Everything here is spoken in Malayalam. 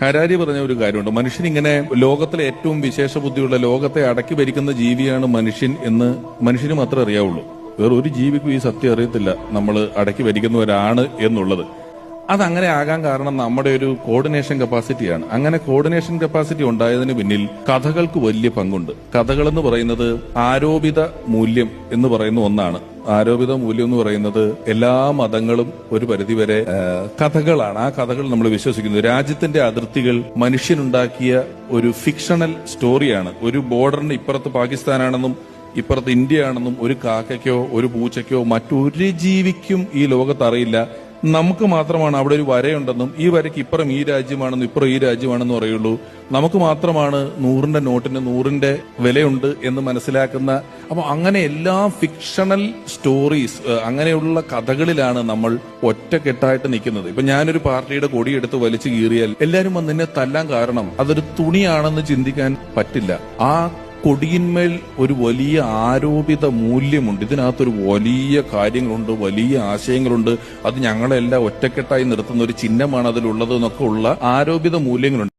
ഹരാരി പറഞ്ഞ ഒരു കാര്യമുണ്ട്. മനുഷ്യനിങ്ങനെ ലോകത്തിലെ ഏറ്റവും വിശേഷ ബുദ്ധിയുള്ള, ലോകത്തെ അടക്കി ഭരിക്കുന്ന ജീവിയാണ് മനുഷ്യൻ എന്ന് മനുഷ്യന് മാത്രമേ അറിയാവുള്ളൂ. വേറൊരു ജീവിക്കും ഈ സത്യം അറിയത്തില്ല, നമ്മൾ അടക്കി ഭരിക്കുന്നവരാണ് എന്നുള്ളത്. അതങ്ങനെ ആകാൻ കാരണം നമ്മുടെ ഒരു കോർഡിനേഷൻ കപ്പാസിറ്റിയാണ്. അങ്ങനെ കോർഡിനേഷൻ കപ്പാസിറ്റി ഉണ്ടായതിന് പിന്നിൽ കഥകൾക്ക് വലിയ പങ്കുണ്ട്. കഥകൾ എന്ന് പറയുന്നത് ആരോപിത മൂല്യം എന്ന് പറയുന്ന ഒന്നാണ്. ആരോപിത മൂല്യം എന്ന് പറയുന്നത് എല്ലാ മതങ്ങളും ഒരു പരിധിവരെ കഥകളാണ്. ആ കഥകൾ നമ്മൾ വിശ്വസിക്കുന്നു. രാജ്യത്തിന്റെ അതിർത്തികൾ മനുഷ്യനുണ്ടാക്കിയ ഒരു ഫിക്ഷണൽ സ്റ്റോറിയാണ്. ഒരു ബോർഡറിന് ഇപ്പുറത്ത് പാകിസ്ഥാനാണെന്നും ഇപ്പുറത്ത് ഇന്ത്യയാണെന്നും ഒരു കാക്കയ്ക്കോ ഒരു പൂച്ചയ്ക്കോ മറ്റൊരു ജീവിക്കും ഈ ലോകത്ത് അറിയില്ല. നമുക്ക് മാത്രമാണ് അവിടെ ഒരു വരയുണ്ടെന്നും ഈ വരയ്ക്ക് ഇപ്പുറം ഈ രാജ്യമാണെന്നും ഇപ്പുറം ഈ രാജ്യമാണെന്നും അറിയുള്ളൂ. നമുക്ക് മാത്രമാണ് 100-ന്റെ നോട്ടിന് 100-ന്റെ വിലയുണ്ട് എന്ന് മനസ്സിലാക്കുന്ന. അപ്പൊ അങ്ങനെ എല്ലാ ഫിക്ഷണൽ സ്റ്റോറീസ്, അങ്ങനെയുള്ള കഥകളിലാണ് നമ്മൾ ഒറ്റക്കെട്ടായിട്ട് നിൽക്കുന്നത്. ഇപ്പൊ ഞാനൊരു പാർട്ടിയുടെ കൊടിയെടുത്ത് വലിച്ചു കീറിയാൽ എല്ലാവരും വന്ന് എന്നെ തല്ലാൻ കാരണം അതൊരു തുണിയാണെന്ന് ചിന്തിക്കാൻ പറ്റില്ല. ആ കൊടിയിന്മേൽ ഒരു വലിയ ആരോപിത മൂല്യമുണ്ട്. ഇതിനകത്തൊരു വലിയ കാര്യങ്ങളുണ്ട്, വലിയ ആശയങ്ങളുണ്ട്. അത് ഞങ്ങളെല്ലാം ഒറ്റക്കെട്ടായി നിർത്തുന്ന ഒരു ചിഹ്നമാണ് അതിലുള്ളത് എന്നൊക്കെ ഉള്ള ആരോപിത മൂല്യങ്ങളുണ്ട്.